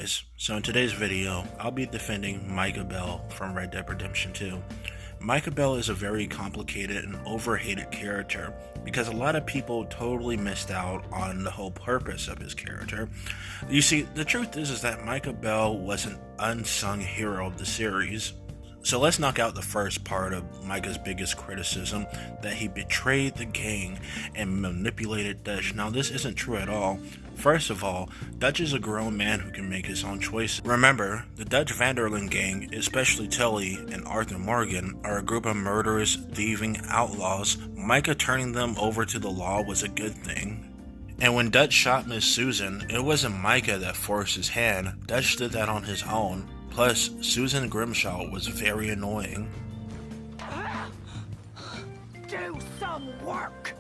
guys, so in today's video, I'll be defending Micah Bell from Red Dead Redemption 2. Micah Bell is a very complicated and overhated character because a lot of people totally missed out on the whole purpose of his character. You see, the truth is that Micah Bell was an unsung hero of the series. So let's knock out the first part of Micah's biggest criticism, that he betrayed the gang and manipulated Dutch. Now this isn't true at all. First of all, Dutch is a grown man who can make his own choices. Remember, the Dutch Vanderlyn gang, especially Tilly and Arthur Morgan, are a group of murderous, thieving outlaws. Micah turning them over to the law was a good thing. And when Dutch shot Miss Susan, it wasn't Micah that forced his hand. Dutch did that on his own. Plus, Susan Grimshaw was very annoying. Do some work!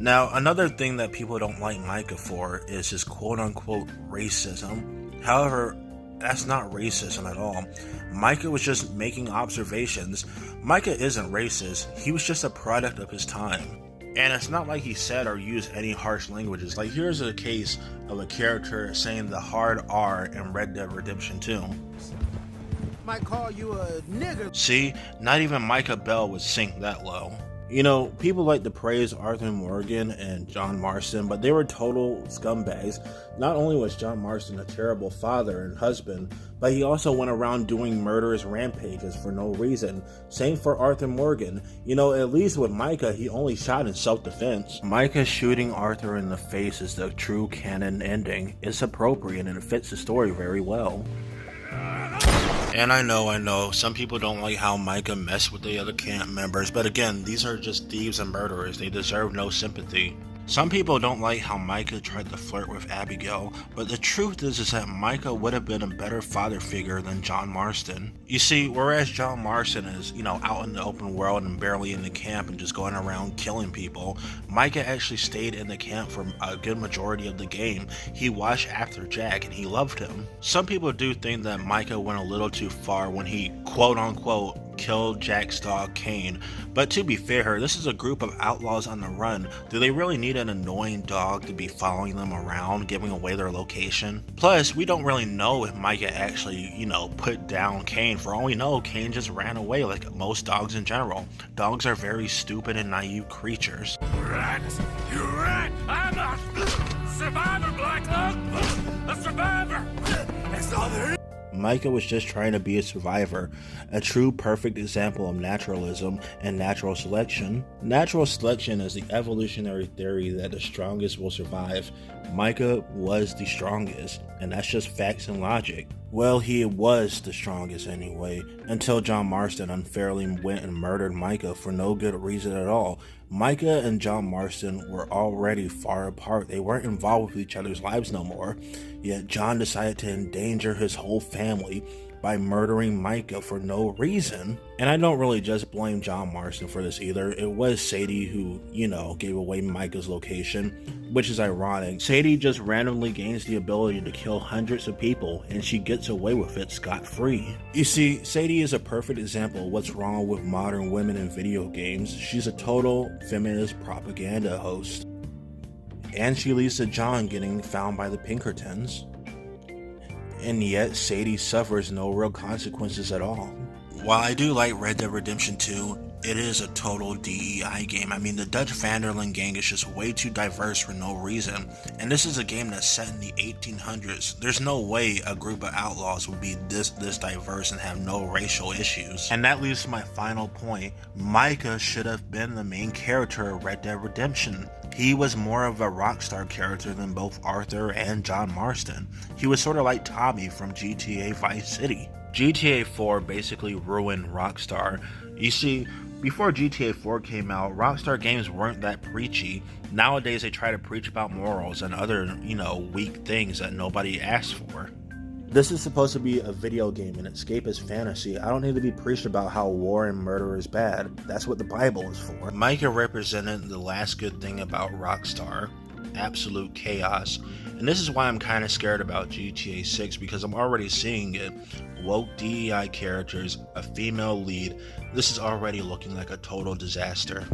Now, another thing that people don't like Micah for is his quote-unquote racism. However, that's not racism at all. Micah was just making observations. Micah isn't racist, he was just a product of his time. And it's not like he said or used any harsh languages. Like, here's a case of a character saying the hard R in Red Dead Redemption 2. Might call you a nigger. See, not even Micah Bell would sink that low. You know, people like to praise Arthur Morgan and John Marston, but they were total scumbags. Not only was John Marston a terrible father and husband, but he also went around doing murderous rampages for no reason. Same for Arthur Morgan. You know, at least with Micah, he only shot in self-defense. Micah shooting Arthur in the face is the true canon ending. It's appropriate and it fits the story very well. And I know, some people don't like how Micah messed with the other camp members, but again, these are just thieves and murderers. They deserve no sympathy. Some people don't like how Micah tried to flirt with Abigail, but the truth is that Micah would have been a better father figure than John Marston. You see, whereas John Marston is, out in the open world and barely in the camp and just going around killing people, Micah actually stayed in the camp for a good majority of the game. He watched after Jack and he loved him. Some people do think that Micah went a little too far when he quote-unquote killed Jack's dog Kane, but to be fair, this is a group of outlaws on the run. Do they really need an annoying dog to be following them around, giving away their location? Plus, we don't really know if Micah actually, put down Kane. For all we know, Kane just ran away like most dogs in general. Dogs are very stupid and naive creatures. Rat! You rat! I'm a survivor, Black Lung! A survivor! It's other. Micah was just trying to be a survivor, a true perfect example of naturalism and natural selection. Natural selection is the evolutionary theory that the strongest will survive. Micah was the strongest, and that's just facts and logic. Well, he was the strongest anyway, until John Marston unfairly went and murdered Micah for no good reason at all. Micah and John Marston were already far apart. They weren't involved with each other's lives no more. Yet John decided to endanger his whole family by murdering Micah for no reason. And I don't really just blame John Marston for this either. It was Sadie who, gave away Micah's location, which is ironic. Sadie just randomly gains the ability to kill hundreds of people, and she gets away with it scot-free. You see, Sadie is a perfect example of what's wrong with modern women in video games. She's a total feminist propaganda host. And she leads to John getting found by the Pinkertons. And yet, Sadie suffers no real consequences at all. While I do like Red Dead Redemption 2, it is a total DEI game. I mean, the Dutch Vanderlyn gang is just way too diverse for no reason. And this is a game that's set in the 1800s. There's no way a group of outlaws would be this diverse and have no racial issues. And that leads to my final point. Micah should have been the main character of Red Dead Redemption. He was more of a rockstar character than both Arthur and John Marston. He was sort of like Tommy from GTA Vice City. GTA 4 basically ruined Rockstar. You see, before GTA 4 came out, Rockstar games weren't that preachy. Nowadays they try to preach about morals and other, weak things that nobody asks for. This is supposed to be a video game, an escapist fantasy. I don't need to be preached about how war and murder is bad. That's what the Bible is for. Micah represented the last good thing about Rockstar. Absolute chaos. And this is why I'm kind of scared about GTA 6, because I'm already seeing it. Woke DEI characters, a female lead. This is already looking like a total disaster.